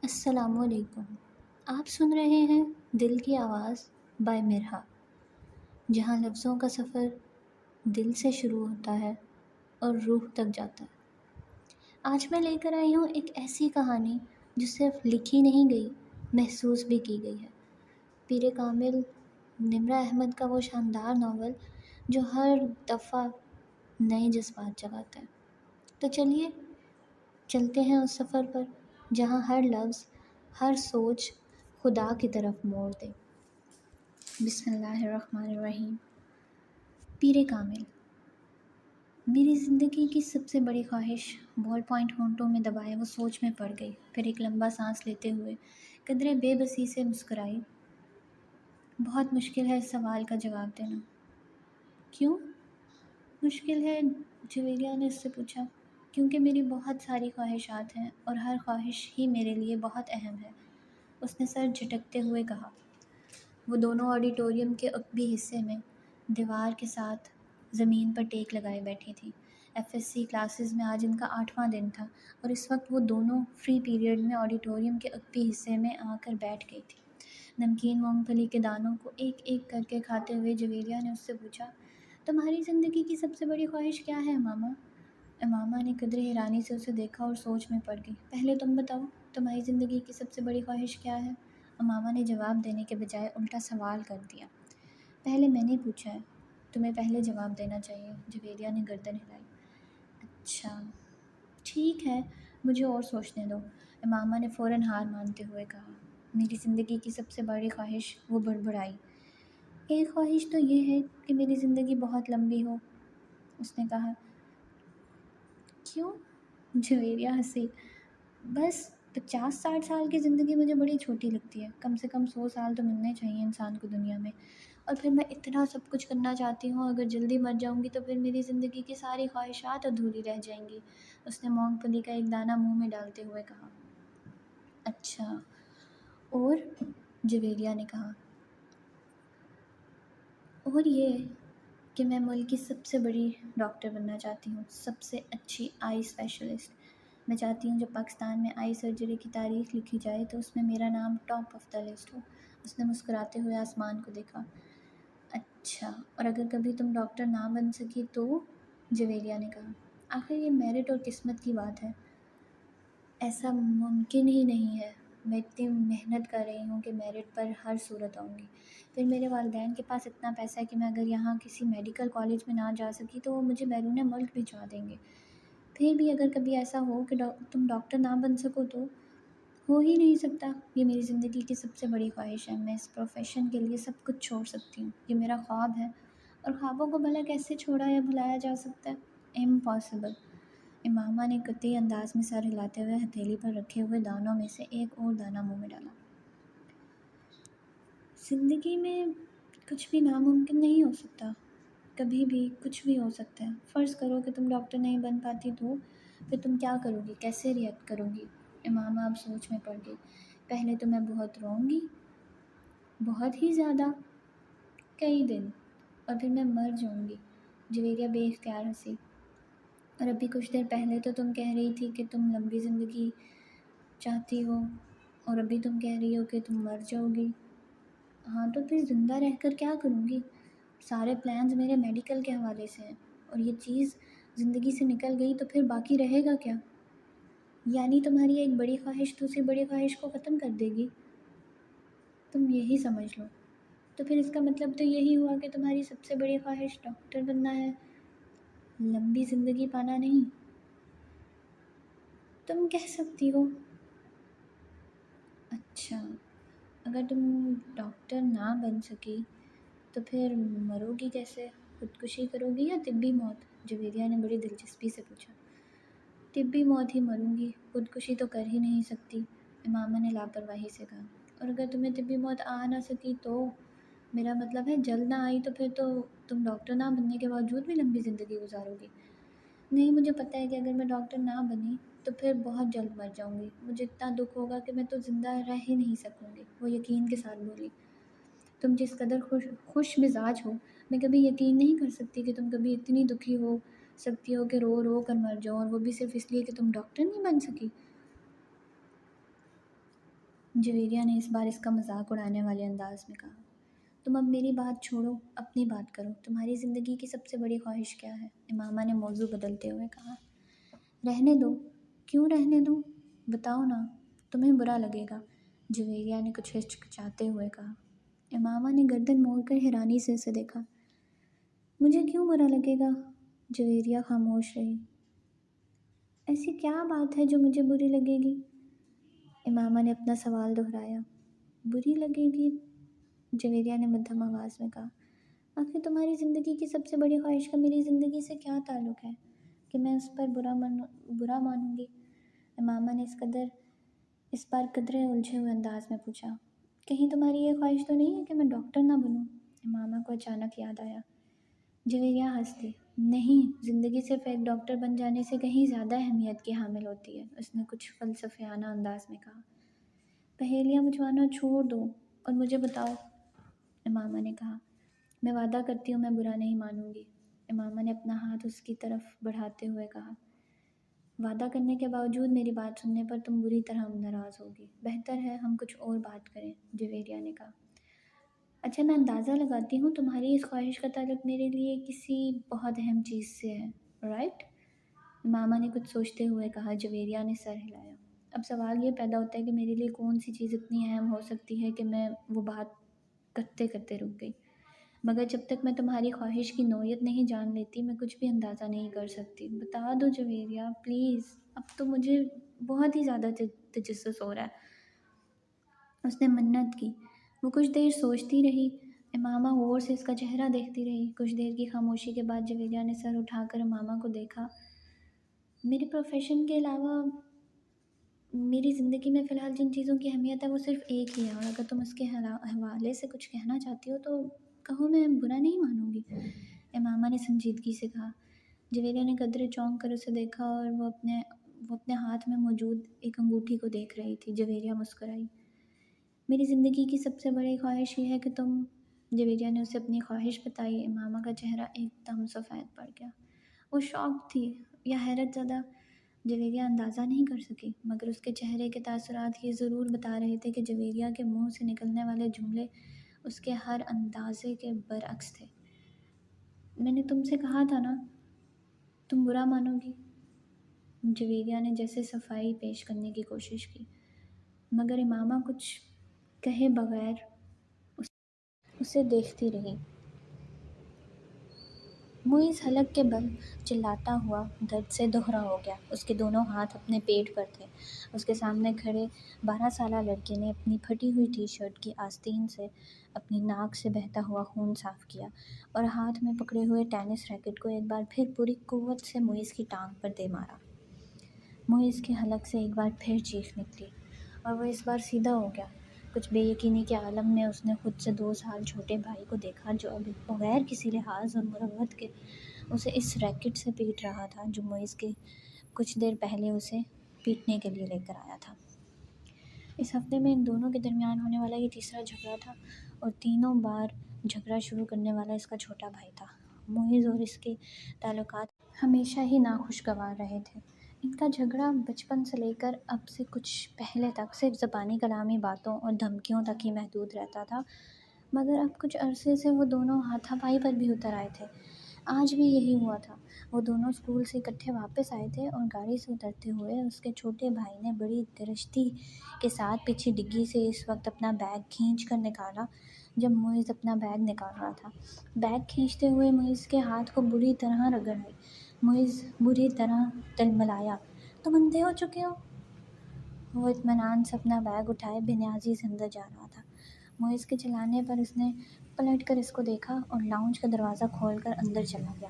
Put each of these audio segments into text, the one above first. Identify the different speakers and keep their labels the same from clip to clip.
Speaker 1: السلام علیکم۔ آپ سن رہے ہیں دل کی آواز بائے مرحا، جہاں لفظوں کا سفر دل سے شروع ہوتا ہے اور روح تک جاتا ہے۔ آج میں لے کر آئی ہوں ایک ایسی کہانی جو صرف لکھی نہیں گئی، محسوس بھی کی گئی ہے۔ پیر کامل نمرہ احمد کا وہ شاندار ناول جو ہر دفعہ نئے جذبات جگاتا ہے۔ تو چلیے چلتے ہیں اس سفر پر جہاں ہر لفظ، ہر سوچ خدا کی طرف موڑ دے۔ بسم اللہ الرحمن الرحیم۔ پیر کامل۔ میری زندگی کی سب سے بڑی خواہش بال پوائنٹ ہونٹوں میں دبائے وہ سوچ میں پڑ گئی، پھر ایک لمبا سانس لیتے ہوئے قدرے بے بسی سے مسکرائی۔ بہت مشکل ہے اس سوال کا جواب دینا۔ کیوں مشکل ہے؟ جویریہ نے اس سے پوچھا۔ کیونکہ میری بہت ساری خواہشات ہیں اور ہر خواہش ہی میرے لیے بہت اہم ہے، اس نے سر جھٹکتے ہوئے کہا۔ وہ دونوں آڈیٹوریم کے عقبی حصے میں دیوار کے ساتھ زمین پر ٹیک لگائے بیٹھی تھیں۔ ایف ایس سی کلاسز میں آج ان کا 8واں دن تھا اور اس وقت وہ دونوں فری پیریڈ میں آڈیٹوریم کے عقبی حصے میں آ کر بیٹھ گئی تھی۔ نمکین مونگ پھلی کے دانوں کو ایک ایک کر کے کھاتے ہوئے جویریہ نے اس سے پوچھا، تمہاری زندگی کی سب سے بڑی خواہش کیا ہے امامہ؟ امامہ نے قدرے حیرانی سے اسے دیکھا اور سوچ میں پڑ گئی۔ پہلے تم بتاؤ، تمہاری زندگی کی سب سے بڑی خواہش کیا ہے؟ امامہ نے جواب دینے کے بجائے الٹا سوال کر دیا۔ پہلے میں نے پوچھا ہے، تمہیں پہلے جواب دینا چاہیے، جویریہ نے گردن ہلائی۔ اچھا ٹھیک ہے، مجھے اور سوچنے دو، امامہ نے فوراً ہار مانتے ہوئے کہا۔ میری زندگی کی سب سے بڑی خواہش، وہ بڑبڑائی۔ ایک خواہش تو یہ ہے کہ میری زندگی بہت لمبی ہو، اس نے کہا۔ کیوں؟ جویریہ ہنسی۔ بس 50-60 سال کی زندگی مجھے بڑی چھوٹی لگتی ہے، کم سے کم 100 سال تو ملنے چاہیے انسان کو دنیا میں، اور پھر میں اتنا سب کچھ کرنا چاہتی ہوں، اگر جلدی مر جاؤں گی تو پھر میری زندگی کی ساری خواہشات ادھوری رہ جائیں گی، اس نے مونگ پھلی کا ایک دانہ منہ میں ڈالتے ہوئے کہا۔ اچھا اور؟ جویریہ نے کہا۔ اور یہ کہ میں ملک کی سب سے بڑی ڈاکٹر بننا چاہتی ہوں، سب سے اچھی آئی اسپیشلسٹ۔ میں چاہتی ہوں جب پاکستان میں آئی سرجری کی تاریخ لکھی جائے تو اس میں میرا نام ٹاپ آف دا لسٹ ہو، اس نے مسکراتے ہوئے آسمان کو دیکھا۔ اچھا اور اگر کبھی تم ڈاکٹر نہ بن سکی تو؟ جویریہ نے کہا۔ آخر یہ میرٹ اور قسمت کی بات ہے، ایسا ممکن ہی نہیں ہے، میں اتنی محنت کر رہی ہوں کہ میرٹ پر ہر صورت آؤں گی۔ پھر میرے والدین کے پاس اتنا پیسہ ہے کہ میں اگر یہاں کسی میڈیکل کالج میں نہ جا سکی تو وہ مجھے بیرون ملک بھجوا دیں گے۔ پھر بھی اگر کبھی ایسا ہو کہ تم ڈاکٹر نہ بن سکو تو؟ ہو ہی نہیں سکتا، یہ میری زندگی کی سب سے بڑی خواہش ہے، میں اس پروفیشن کے لیے سب کچھ چھوڑ سکتی ہوں، یہ میرا خواب ہے، اور خوابوں کو بھلا کیسے چھوڑا یا بھلایا جا سکتا ہے؟ امپاسبل۔ امامہ نے قطعی انداز میں سر ہلاتے ہوئے ہتھیلی پر رکھے ہوئے دانوں میں سے ایک اور دانہ منہ میں ڈالا۔ زندگی میں کچھ بھی ناممکن نہیں ہو سکتا، کبھی بھی کچھ بھی ہو سکتا ہے۔ فرض کرو کہ تم ڈاکٹر نہیں بن پاتی تو پھر تم کیا کرو گی، کیسے ریئیکٹ کرو گی؟ امامہ اب سوچ میں پڑ گئی۔ پہلے تو میں بہت روؤں گی، بہت ہی زیادہ، کئی دن، اور پھر میں مر جاؤں گی۔ جویریہ بے اختیار ہنسی۔ اور ابھی کچھ دیر پہلے تو تم کہہ رہی تھی کہ تم لمبی زندگی چاہتی ہو، اور ابھی تم کہہ رہی ہو کہ تم مر جاؤ گی۔ ہاں تو پھر زندہ رہ کر کیا کروں گی؟ سارے پلانز میرے میڈیکل کے حوالے سے ہیں، اور یہ چیز زندگی سے نکل گئی تو پھر باقی رہے گا کیا؟ یعنی تمہاری ایک بڑی خواہش دوسری بڑی خواہش کو ختم کر دے گی؟ تم یہی سمجھ لو۔ تو پھر اس کا مطلب تو یہی ہوا کہ تمہاری سب سے بڑی خواہش ڈاکٹر بننا ہے، لمبی زندگی پانا نہیں؟ تم کہہ سکتی ہو۔ اچھا اگر تم ڈاکٹر نہ بن سکی تو پھر مرو گی کیسے؟ خودکشی کرو گی یا طبی موت؟ جویریہ نے بڑی دلچسپی سے پوچھا۔ طبی موت ہی مروں گی، خودکشی تو کر ہی نہیں سکتی، امامہ نے لاپرواہی سے کہا۔ اور اگر تمہیں طبی موت آ نہ سکی تو؟ میرا مطلب ہے جلد نہ آئی تو پھر تو تم ڈاکٹر نہ بننے کے باوجود بھی لمبی زندگی گزارو گی۔ نہیں، مجھے پتہ ہے کہ اگر میں ڈاکٹر نہ بنی تو پھر بہت جلد مر جاؤں گی، مجھے اتنا دکھ ہوگا کہ میں تو زندہ رہ ہی نہیں سکوں گی، وہ یقین کے ساتھ بولی۔ تم جس قدر خوش مزاج ہو، میں کبھی یقین نہیں کر سکتی کہ تم کبھی اتنی دکھی ہو سکتی ہو کہ رو رو کر مر جاؤ، اور وہ بھی صرف اس لیے کہ تم ڈاکٹر نہیں بن سکی۔ جویریہ نے اس بار اس کا مذاق اڑانے والے انداز میں کہا۔ تم اب میری بات چھوڑو، اپنی بات کرو، تمہاری زندگی کی سب سے بڑی خواہش کیا ہے؟ امامہ نے موضوع بدلتے ہوئے کہا۔ رہنے دو۔ کیوں رہنے دوں؟ بتاؤ نا، تمہیں برا لگے گا، جویریہ نے کچھ ہچکچاتے ہوئے کہا۔ امامہ نے گردن موڑ کر حیرانی سے اسے دیکھا۔ مجھے کیوں برا لگے گا؟ جویریہ خاموش رہی۔ ایسی کیا بات ہے جو مجھے بری لگے گی؟ امامہ نے اپنا سوال دہرایا۔ بری لگے گی؟ جویریہ نے مدھم آواز میں کہا۔ آخر تمہاری زندگی کی سب سے بڑی خواہش کا میری زندگی سے کیا تعلق ہے کہ میں اس پر برا مانوں گی؟ امامہ نے اس بار قدرے الجھے ہوئے انداز میں پوچھا۔ کہیں تمہاری یہ خواہش تو نہیں ہے کہ میں ڈاکٹر نہ بنوں؟ امامہ کو اچانک یاد آیا۔ جویریہ ہنس دی۔ نہیں، زندگی صرف ایک ڈاکٹر بن جانے سے کہیں زیادہ اہمیت کی حامل ہوتی ہے، اس نے کچھ فلسفیانہ انداز میں کہا۔ پہیلیاں بجھوانا چھوڑ دو اور مجھے بتاؤ، امامہ نے کہا۔ میں وعدہ کرتی ہوں میں برا نہیں مانوں گی، امامہ نے اپنا ہاتھ اس کی طرف بڑھاتے ہوئے کہا۔ وعدہ کرنے کے باوجود میری بات سننے پر تم بری طرح ناراض ہوگی، بہتر ہے ہم کچھ اور بات کریں، جویریہ نے کہا۔ اچھا، میں اندازہ لگاتی ہوں تمہاری اس خواہش کا تعلق میرے لیے کسی بہت اہم چیز سے ہے، رائٹ؟ امامہ نے کچھ سوچتے ہوئے کہا۔ جویریہ نے سر ہلایا۔ اب سوال یہ پیدا ہوتا ہے کہ میرے لیے کون سی چیز اتنی اہم ہو سکتی ہے کہ میں وہ بات کرتے کرتے رک گئی، مگر جب تک میں تمہاری خواہش کی نوعیت نہیں جان لیتی میں کچھ بھی اندازہ نہیں کر سکتی۔ بتا دو جویریہ، پلیز، اب تو مجھے بہت ہی زیادہ تجسس ہو رہا ہے، اس نے منت کی۔ وہ کچھ دیر سوچتی رہی، امامہ غور سے اس کا چہرہ دیکھتی رہی۔ کچھ دیر کی خاموشی کے بعد جویریہ نے سر اٹھا کر امامہ کو دیکھا۔ میرے پروفیشن کے علاوہ میری زندگی میں فی الحال جن چیزوں کی اہمیت ہے وہ صرف ایک ہی ہے، اور اگر تم اس کے حوالے سے کچھ کہنا چاہتی ہو تو کہو، میں برا نہیں مانوں گی، امامہ نے سنجیدگی سے کہا۔ جویریہ نے قدرے چونک کر اسے دیکھا اور وہ اپنے ہاتھ میں موجود ایک انگوٹھی کو دیکھ رہی تھی۔ جویریہ مسکرائی۔ میری زندگی کی سب سے بڑی خواہش یہ ہے کہ تم، جویریہ نے اسے اپنی خواہش بتائی۔ امامہ کا چہرہ ایک دم سفید پڑ گیا۔ وہ شاک تھی یا حیرت زدہ، جویریہ اندازہ نہیں کر سکی، مگر اس کے چہرے کے تاثرات یہ ضرور بتا رہے تھے کہ جویریہ کے منہ سے نکلنے والے جملے اس کے ہر اندازے کے برعکس تھے۔ میں نے تم سے کہا تھا نا، تم برا مانو گی، جویریہ نے جیسے صفائی پیش کرنے کی کوشش کی، مگر امامہ کچھ کہے بغیر اسے دیکھتی رہی۔ معیز حلق کے بل چلاتا ہوا درد سے دہرا ہو گیا۔ اس کے دونوں ہاتھ اپنے پیٹ پر تھے۔ اس کے سامنے کھڑے 12 سالہ لڑکے نے اپنی پھٹی ہوئی ٹی شرٹ کی آستین سے اپنی ناک سے بہتا ہوا خون صاف کیا اور ہاتھ میں پکڑے ہوئے ٹینس ریکٹ کو ایک بار پھر پوری قوت سے معیز کی ٹانگ پر دے مارا۔ معیز کے حلق سے ایک بار پھر چیخ نکلی اور وہ اس بار سیدھا ہو گیا۔ کچھ بے یقینی کے عالم میں اس نے خود سے 2 سال چھوٹے بھائی کو دیکھا جو اب بغیر کسی لحاظ اور مروت کے اسے اس ریکٹ سے پیٹ رہا تھا جو معیز کے کچھ دیر پہلے اسے پیٹنے کے لیے لے کر آیا تھا۔ اس ہفتے میں ان دونوں کے درمیان ہونے والا یہ تیسرا جھگڑا تھا اور تینوں بار جھگڑا شروع کرنے والا اس کا چھوٹا بھائی تھا۔ معیز اور اس کے تعلقات ہمیشہ ہی ناخوشگوار رہے تھے۔ ان کا جھگڑا بچپن سے لے کر اب سے کچھ پہلے تک صرف زبانی کلامی باتوں اور دھمکیوں تک ہی محدود رہتا تھا، مگر اب کچھ عرصے سے وہ دونوں ہاتھا پائی پر بھی اتر آئے تھے۔ آج بھی یہی ہوا تھا۔ وہ دونوں اسکول سے اکٹھے واپس آئے تھے اور گاڑی سے اترتے ہوئے اس کے چھوٹے بھائی نے بڑی درشتی کے ساتھ پیچھے ڈگی سے اس وقت اپنا بیگ کھینچ کر نکالا جب معیز اپنا بیگ نکال رہا تھا۔ بیگ کھینچتے ہوئے معیز کے ہاتھ کو بری طرح رگڑ آئی۔ معیز بری طرح تلملایا۔ تم اندھے ہو چکے ہو؟ وہ اطمینان سے اپنا بیگ اٹھائے بے نیازی سے اندر جا رہا تھا۔ معیز کے چلانے پر اس نے پلٹ کر اس کو دیکھا اور لاؤنج کا دروازہ کھول کر اندر چلا گیا۔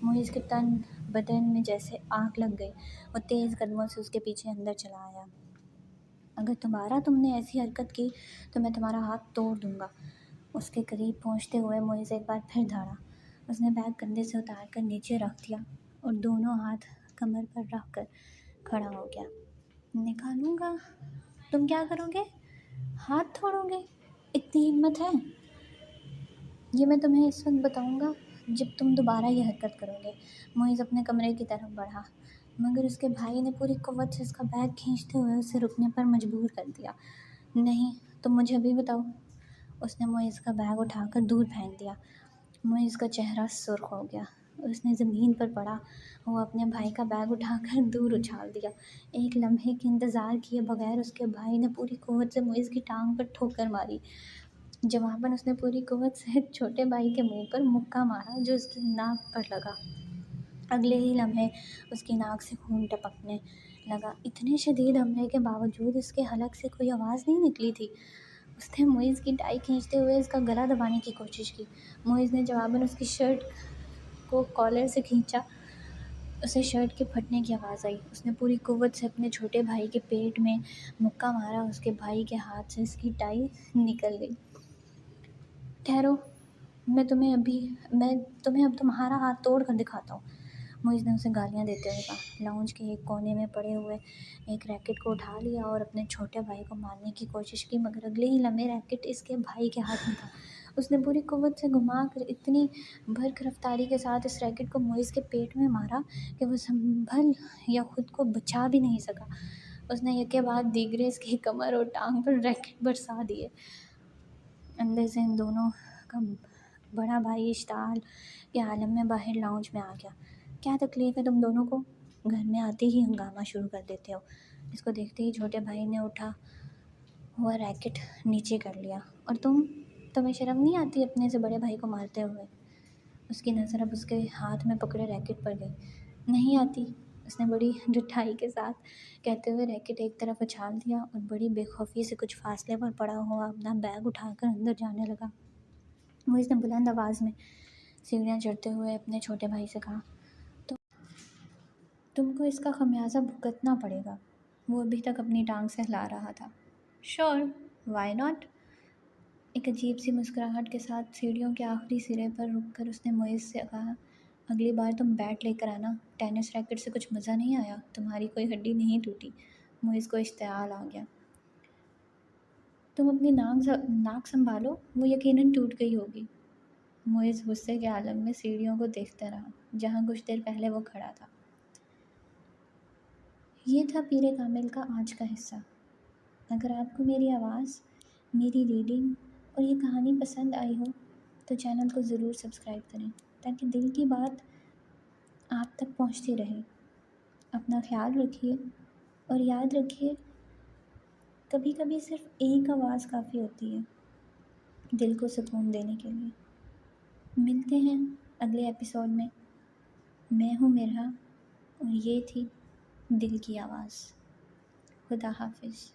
Speaker 1: معیز کے تن بدن میں جیسے آگ لگ گئی۔ وہ تیز قدموں سے اس کے پیچھے اندر چلا آیا۔ اگر دوبارہ تم نے ایسی حرکت کی تو میں تمہارا ہاتھ توڑ دوں گا۔ اس کے قریب پہنچتے ہوئے معیز ایک بار پھر دھاڑا۔ اس نے بیگ کندھے سے اتار کر نیچے رکھ دیا اور دونوں ہاتھ کمر پر رکھ کر کھڑا ہو گیا۔ نکالوں گا؟ تم کیا کرو گے؟ ہاتھ توڑو گے؟ اتنی ہمت ہے؟ یہ میں تمہیں اس وقت بتاؤں گا جب تم دوبارہ یہ حرکت کرو گے۔ معیز اپنے کمرے کی طرف بڑھا، مگر اس کے بھائی نے پوری قوت سے اس کا بیگ کھینچتے ہوئے اسے رکنے پر مجبور کر دیا۔ نہیں، تم مجھے ابھی بتاؤ۔ اس نے معیز کا بیگ اٹھا کر دور پھینک دیا۔ معیز کا چہرہ سرخ ہو گیا۔ اس نے زمین پر پڑا وہ اپنے بھائی کا بیگ اٹھا کر دور اچھال دیا۔ ایک لمحے کے انتظار کیے بغیر اس کے بھائی نے پوری قوت سے معیز کی ٹانگ پر ٹھوکر ماری۔ جواباً اس نے پوری قوت سے چھوٹے بھائی کے منہ پر مکہ مارا جو اس کی ناک پر لگا۔ اگلے ہی لمحے اس کی ناک سے خون ٹپکنے لگا۔ اتنے شدید حملے کے باوجود اس کے حلق سے کوئی آواز نہیں نکلی تھی۔ اس نے معیز کی ٹائی کھینچتے ہوئے اس کا گلا دبانے کی کوشش کی۔ معیز نے جواباً اس کی شرٹ کو کالر سے کھینچا۔ اسے شرٹ کے پھٹنے کی آواز آئی۔ اس نے پوری قوت سے اپنے چھوٹے بھائی کے پیٹ میں مکہ مارا۔ اس کے بھائی کے ہاتھ سے اس کی ٹائی نکل گئی۔ ٹھہرو، میں تمہیں اب تمہارا ہاتھ توڑ کر دکھاتا ہوں، معیز نے اسے گالیاں دیتے ہوئے کہا۔ لاؤنج کے ایک کونے میں پڑے ہوئے ایک ریکٹ کو اٹھا لیا اور اپنے چھوٹے بھائی کو مارنے کی کوشش کی، مگر اگلے ہی لمحے ریکٹ اس کے بھائی کے ہاتھ میں تھا۔ اس نے پوری قوت سے گھما کر اتنی برق رفتاری کے ساتھ اس ریکٹ کو معیز کے پیٹ میں مارا کہ وہ سنبھل یا خود کو بچا بھی نہیں سکا۔ اس نے یکے بعد دیگرے اس کی کمر اور ٹانگ پر ریکٹ برسا دیے۔ اندر سے ان دونوں کا بڑا بھائی اشتعال کے عالم میں باہر لاؤنج میں آ گیا۔ کیا تکلیف ہے تم دونوں کو؟ گھر میں آتے ہی ہنگامہ شروع کر دیتے ہو۔ اس کو دیکھتے ہی چھوٹے بھائی نے اٹھا ہوا ریکٹ نیچے کر لیا۔ اور تمہیں شرم نہیں آتی اپنے سے بڑے بھائی کو مارتے ہوئے؟ اس کی نظر اب اس کے ہاتھ میں پکڑے ریکٹ پر گئی۔ نہیں آتی، اس نے بڑی ڈٹھائی کے ساتھ کہتے ہوئے ریکٹ ایک طرف اچھال دیا اور بڑی بے خوفی سے کچھ فاصلے پر پڑا ہوا اپنا بیگ اٹھا کر اندر جانے لگا۔ وہ اس نے بلند آواز میں سیڑھیاں چڑھتے ہوئے اپنے چھوٹے بھائی سے کہا، تم کو اس کا خمیازہ بھگتنا پڑے گا۔ وہ ابھی تک اپنی ٹانگ سے ہلا رہا تھا۔ شور، وائی ناٹ؟ ایک عجیب سی مسکراہٹ کے ساتھ سیڑھیوں کے آخری سرے پر رک کر اس نے معیز سے کہا، اگلی بار تم بیٹ لے کر آنا۔ ٹینس ریکٹ سے کچھ مزہ نہیں آیا، تمہاری کوئی ہڈی نہیں ٹوٹی۔ معیز کو اشتعال آ گیا۔ تم اپنی ناک سنبھالو، وہ یقیناً ٹوٹ گئی ہوگی۔ معیز غصے کے عالم میں سیڑھیوں کو دیکھتا رہا جہاں کچھ دیر پہلے وہ کھڑا تھا۔ یہ تھا پیر کامل کا آج کا حصہ۔ اگر آپ کو میری آواز، میری ریڈنگ اور یہ کہانی پسند آئی ہو تو چینل کو ضرور سبسکرائب کریں تاکہ دل کی بات آپ تک پہنچتی رہے۔ اپنا خیال رکھیے اور یاد رکھیے، کبھی کبھی صرف ایک آواز کافی ہوتی ہے دل کو سکون دینے کے لیے۔ ملتے ہیں اگلے ایپیسوڈ میں۔ میں ہوں مرحا اور یہ تھی دل کی آواز۔ خدا حافظ۔